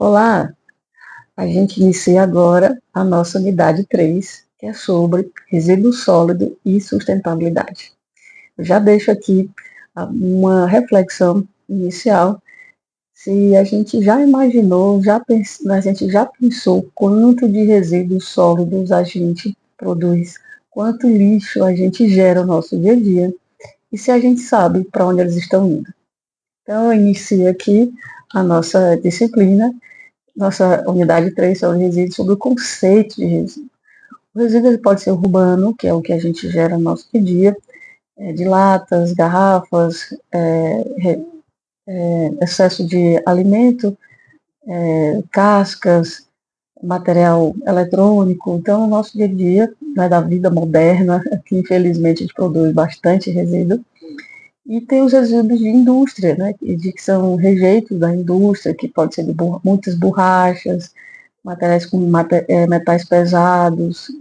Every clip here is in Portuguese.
Olá, a gente inicia agora a nossa unidade 3, que é sobre resíduo sólido e sustentabilidade. Eu já deixo aqui uma reflexão inicial. Se a gente já imaginou, a gente já pensou quanto de resíduos sólidos a gente produz, quanto lixo a gente gera no nosso dia a dia, e se a gente sabe para onde eles estão indo. Então, eu inicio aqui a nossa disciplina, nossa unidade 3 sobre resíduos, sobre o conceito de resíduo. O resíduo pode ser urbano, que é o que a gente gera no nosso dia a dia, de latas, garrafas, excesso de alimento, cascas, material eletrônico. Então, no nosso dia a dia, né, da vida moderna, que infelizmente a gente produz bastante resíduo. E tem os resíduos de indústria, né, que são rejeitos da indústria, que pode ser de muitas borrachas, materiais com metais pesados,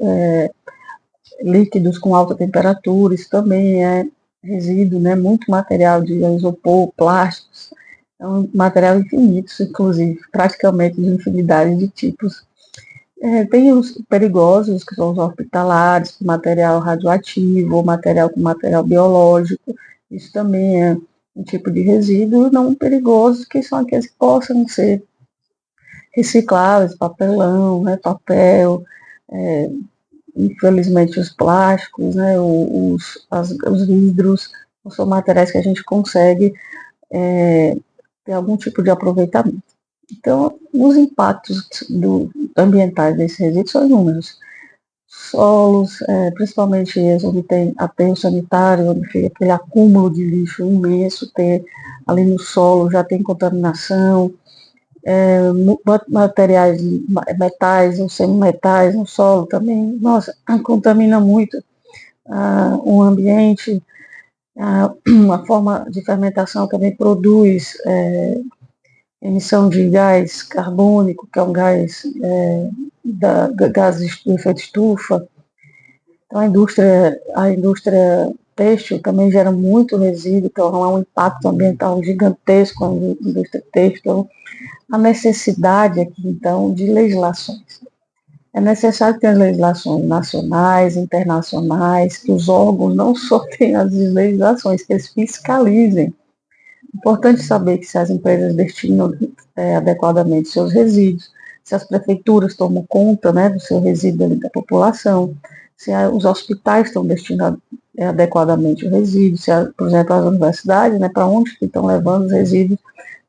líquidos com alta temperatura, isso também é resíduo, né? Muito material de isopor, plásticos, é um material infinito, inclusive, praticamente de infinidade de tipos. Tem os perigosos, que são os hospitalares, com material radioativo, ou material com material biológico, isso também é um tipo de resíduo, não perigosos, que são aqueles que possam ser recicláveis, papelão, né, papel, é, infelizmente os plásticos, né, os vidros, são materiais que a gente consegue ter algum tipo de aproveitamento. Então, os impactos ambientais desses resíduos são inúmeros. Solos, principalmente onde tem aterro sanitário, onde fica aquele acúmulo de lixo imenso, ali no solo já tem contaminação, materiais, metais ou semimetais no solo também, nossa, contamina muito o ambiente. Uma forma de fermentação também produz emissão de gás carbônico, que é um gás gases do efeito estufa. Então a indústria têxtil também gera muito resíduo, então há um impacto ambiental gigantesco na indústria têxtil. A necessidade aqui, então, de legislações. É necessário ter legislações nacionais, internacionais, que os órgãos não só tenham as legislações, que eles fiscalizem. Importante saber que se as empresas destinam adequadamente seus resíduos, se as prefeituras tomam conta, né, do seu resíduo ali da população, se os hospitais estão destinando adequadamente o resíduo, se, por exemplo, as universidades, né, para onde que estão levando os resíduos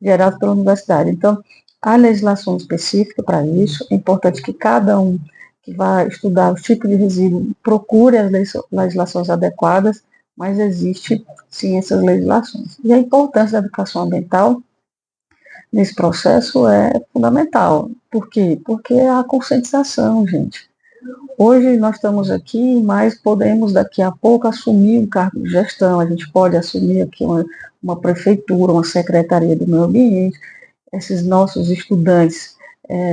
gerados pela universidade. Então, há legislação específica para isso. É importante que cada um que vai estudar os tipos de resíduo procure as legislações adequadas, mas existe sim essas legislações. E a importância da educação ambiental nesse processo é fundamental. Por quê? Porque é a conscientização, gente. Hoje nós estamos aqui, mas podemos daqui a pouco assumir um cargo de gestão, a gente pode assumir aqui uma prefeitura, uma secretaria do meio ambiente. Esses nossos estudantes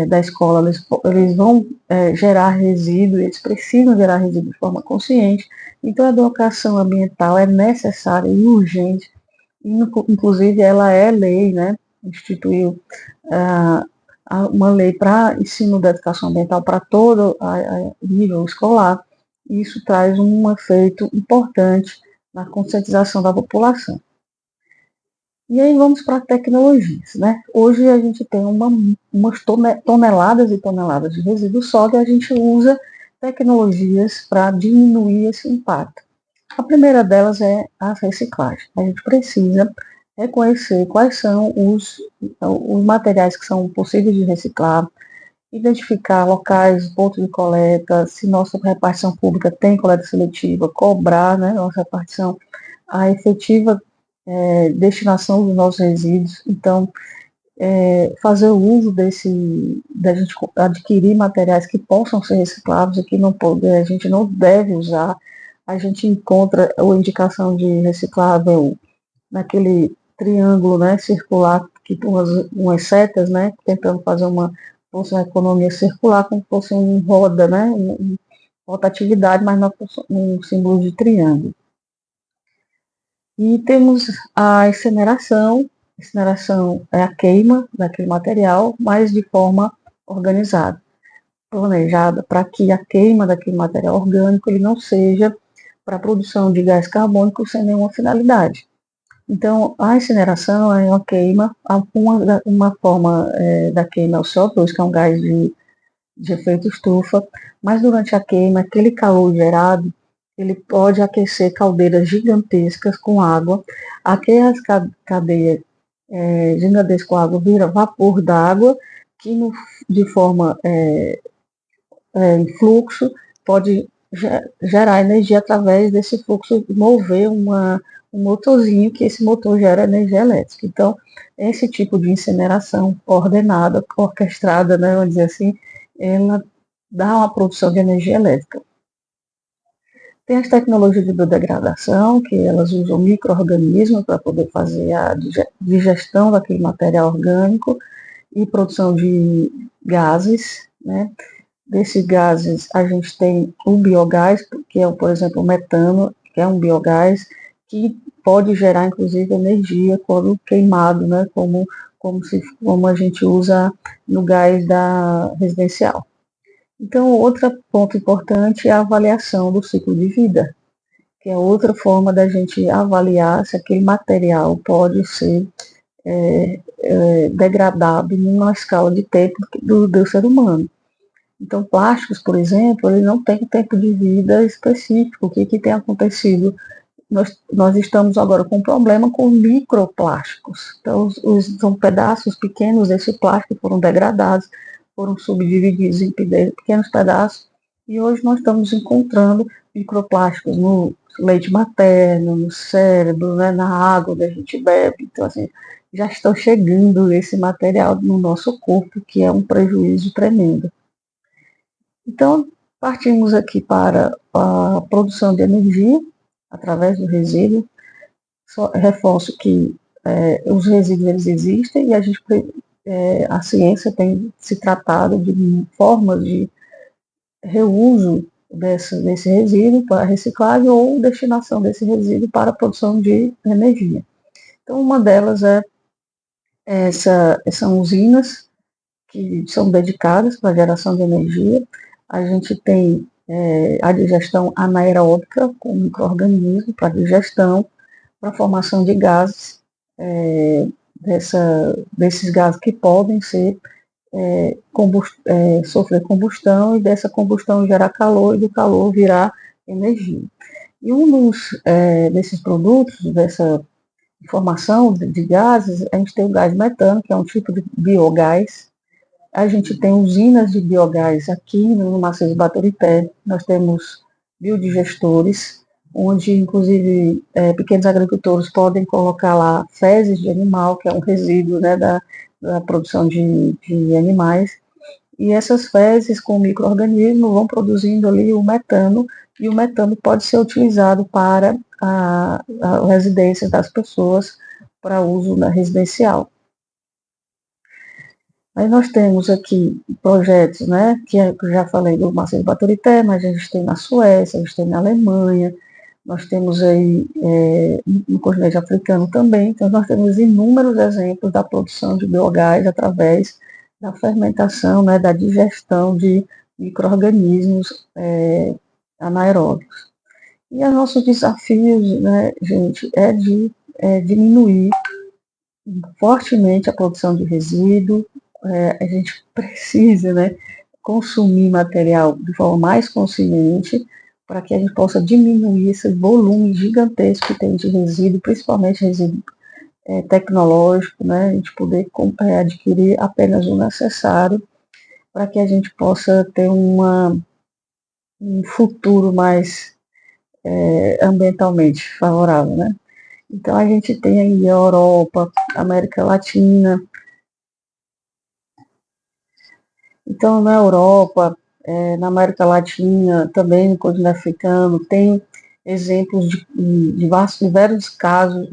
da escola, eles vão gerar resíduo, eles precisam gerar resíduo de forma consciente. Então a educação ambiental é necessária e urgente, inclusive ela é lei, né? Instituiu uma lei para ensino da educação ambiental para todo o nível escolar, e isso traz um efeito importante na conscientização da população. E aí vamos para tecnologias, né? Hoje a gente tem umas toneladas e toneladas de resíduo sólido e a gente usa tecnologias para diminuir esse impacto. A primeira delas é a reciclagem. A gente precisa reconhecer quais são os materiais que são possíveis de reciclar, identificar locais, pontos de coleta, se nossa repartição pública tem coleta seletiva, cobrar, né, nossa repartição, a efetiva destinação dos nossos resíduos. Então, fazer o uso da gente adquirir materiais que possam ser recicláveis e que a gente não deve usar. A gente encontra a indicação de reciclável naquele triângulo, né, circular, que umas setas, né, tentando fazer uma economia circular, como se fosse um roda, né, rotatividade, mas um símbolo de triângulo. E temos a incineração, Incineração é a queima daquele material, mas de forma organizada, planejada, para que a queima daquele material orgânico ele não seja para a produção de gás carbônico sem nenhuma finalidade. Então, a incineração é uma queima, uma forma da queima é o CO2, que é um gás de efeito estufa, mas durante a queima, aquele calor gerado, ele pode aquecer caldeiras gigantescas com água, aquelas cadeias gigantescas com água vira vapor d'água, que de forma em fluxo pode gerar energia através desse fluxo, mover um motorzinho, que esse motor gera energia elétrica. Então, esse tipo de incineração ordenada, orquestrada, né, vamos dizer assim, ela dá uma produção de energia elétrica. Tem as tecnologias de biodegradação, que elas usam micro-organismos para poder fazer a digestão daquele material orgânico e produção de gases, né? Desses gases, a gente tem o biogás, que é, por exemplo, o metano, que é um biogás que pode gerar, inclusive, energia quando queimado, né? Como a gente usa no gás da residencial. Então, outro ponto importante é a avaliação do ciclo de vida, que é outra forma da gente avaliar se aquele material pode ser degradado numa escala de tempo do ser humano. Então, plásticos, por exemplo, ele não tem tempo de vida específico. O que tem acontecido? Nós estamos agora com um problema com microplásticos. Então, são pedaços pequenos desse plástico que foram degradados, foram subdivididos em pequenos pedaços, e hoje nós estamos encontrando microplásticos no leite materno, no cérebro, né, na água que a gente bebe. Então, assim, já estão chegando esse material no nosso corpo, que é um prejuízo tremendo. Então, partimos aqui para a produção de energia através do resíduo. Só reforço que os resíduos eles existem e a ciência tem se tratado de formas de reuso desse resíduo para reciclagem ou destinação desse resíduo para a produção de energia. Então, uma delas são usinas que são dedicadas para a geração de energia. A gente tem a digestão anaeróbica, com micro-organismos para digestão, para a formação de gases, desses gases que podem sofrer combustão, e dessa combustão gerar calor, e do calor virar energia. E desses produtos, dessa formação de gases, a gente tem o gás metano, que é um tipo de biogás. A gente tem usinas de biogás aqui no Maciço de Baturité. Nós temos biodigestores, onde, inclusive, pequenos agricultores podem colocar lá fezes de animal, que é um resíduo, né, da produção de animais. E essas fezes com micro-organismos vão produzindo ali o metano, e o metano pode ser utilizado para a residência das pessoas, para uso na residencial. Aí nós temos aqui projetos, né, que eu já falei do Maciço de Baturité, mas a gente tem na Suécia, a gente tem na Alemanha, nós temos aí no continente africano também. Então nós temos inúmeros exemplos da produção de biogás através da fermentação, né, da digestão de micro-organismos anaeróbicos. E os nossos desafios, né, gente, é diminuir fortemente a produção de resíduo. A gente precisa, né, consumir material de forma mais consciente, para que a gente possa diminuir esse volume gigantesco que tem de resíduo, principalmente resíduo tecnológico, né, a gente poder adquirir apenas o necessário, para que a gente possa ter um futuro mais ambientalmente favorável, né. Então a gente tem aí a Europa, a América Latina. Então, na Europa, na América Latina, também no continente africano, tem exemplos de diversos casos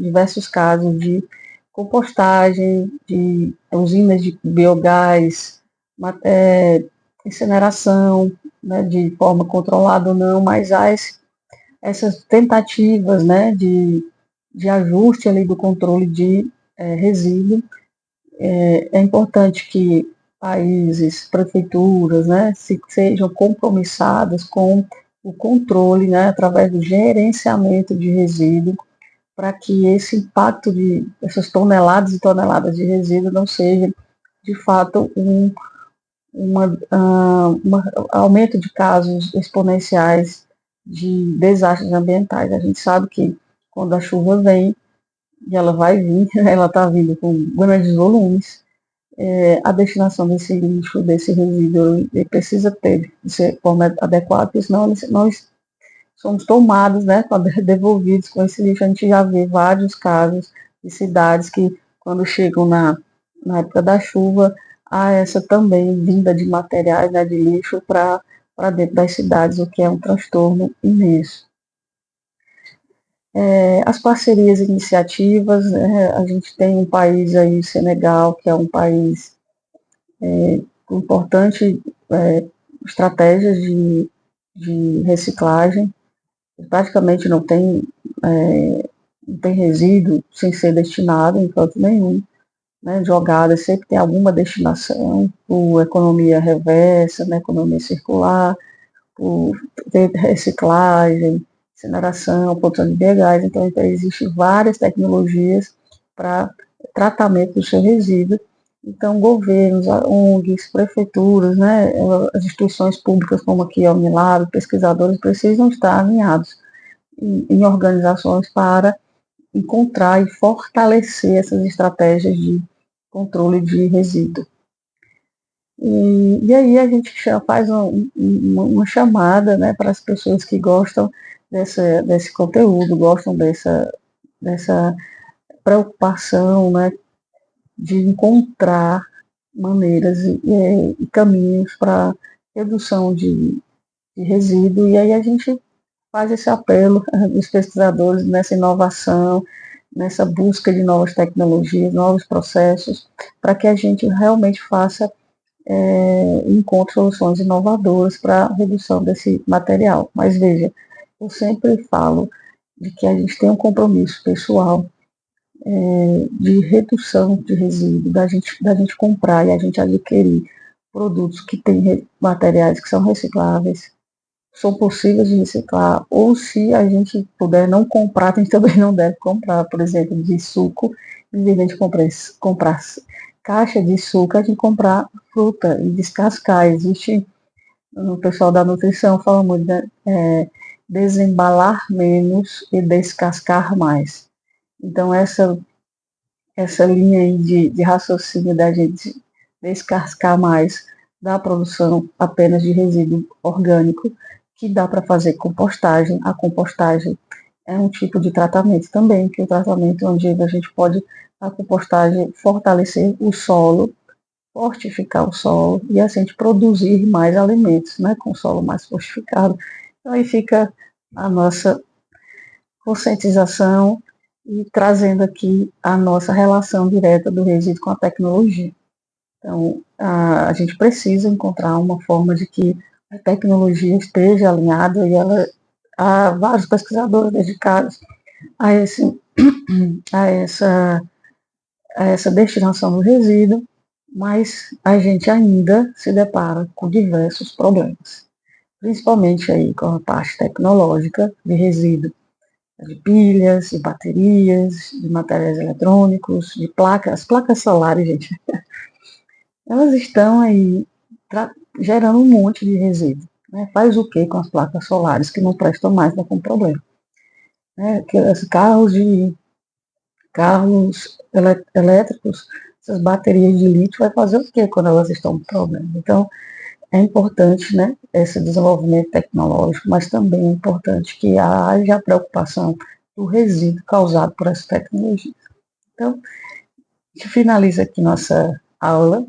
de compostagem, de usinas de biogás, incineração, né, de forma controlada ou não, mas há essas tentativas, né, de ajuste ali do controle de resíduo. É importante que países, prefeituras, né, sejam compromissadas com o controle, né, através do gerenciamento de resíduo, para que esse impacto de essas toneladas e toneladas de resíduo não seja, de fato, um aumento de casos exponenciais de desastres ambientais. A gente sabe que quando a chuva vem, e ela vai vir, ela está vindo com grandes volumes, a destinação desse lixo, desse resíduo, ele precisa de ser forma adequada, porque senão nós somos tomados, né, devolvidos com esse lixo. A gente já vê vários casos de cidades que, quando chegam na época da chuva, há essa também vinda de materiais, né, de lixo para dentro das cidades, o que é um transtorno imenso. As parcerias e iniciativas, né, a gente tem um país aí, Senegal, que é um país com importante estratégias de reciclagem, praticamente não tem resíduo sem ser destinado em canto nenhum, né, jogada, sempre tem alguma destinação, por economia reversa, né, economia circular, por reciclagem, incineração, produção de biogás. Então existem várias tecnologias para tratamento do seu resíduo. Então, governos, ONGs, prefeituras, né, as instituições públicas como aqui a Unilab, pesquisadores precisam estar alinhados em organizações para encontrar e fortalecer essas estratégias de controle de resíduo. E aí a gente faz uma chamada, né, para as pessoas que gostam desse conteúdo, gostam dessa preocupação, né, de encontrar maneiras e caminhos para redução de resíduo. E aí a gente faz esse apelo dos pesquisadores nessa inovação, nessa busca de novas tecnologias, novos processos, para que a gente realmente faça encontre soluções inovadoras para a redução desse material. Mas veja, eu sempre falo de que a gente tem um compromisso pessoal de redução de resíduo, da gente comprar e a gente adquirir produtos que têm materiais que são recicláveis, são possíveis de reciclar, ou se a gente puder não comprar, a gente também não deve comprar, por exemplo, de suco, em vez de comprar caixa de suco, a gente comprar fruta e descascar. Existe, o pessoal da nutrição fala muito, né, desembalar menos e descascar mais. Então, essa linha aí de raciocínio da gente descascar mais da produção apenas de resíduo orgânico, que dá para fazer compostagem. A compostagem é um tipo de tratamento também, que é o tratamento onde a gente pode, a compostagem, fortalecer o solo, fortificar o solo e assim a gente produzir mais alimentos, né, com o solo mais fortificado. Então aí fica a nossa conscientização e trazendo aqui a nossa relação direta do resíduo com a tecnologia. Então, a gente precisa encontrar uma forma de que a tecnologia esteja alinhada e há vários pesquisadores dedicados a, esse, a, essa, a essa destinação do resíduo, mas a gente ainda se depara com diversos problemas, principalmente aí com a parte tecnológica de resíduo, de pilhas, de baterias, de materiais eletrônicos, de placas. As placas solares, gente, elas estão aí gerando um monte de resíduo. Né? Faz o que com as placas solares que não prestam mais, não com problema? Né? Carros elétricos, essas baterias de lítio, vai fazer o que quando elas estão com problema? Então, é importante, né, esse desenvolvimento tecnológico, mas também é importante que haja a preocupação do resíduo causado por essa tecnologia. Então, a gente finaliza aqui nossa aula.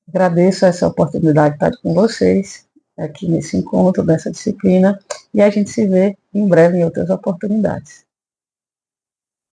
Agradeço essa oportunidade de estar com vocês aqui nesse encontro dessa disciplina e a gente se vê em breve em outras oportunidades.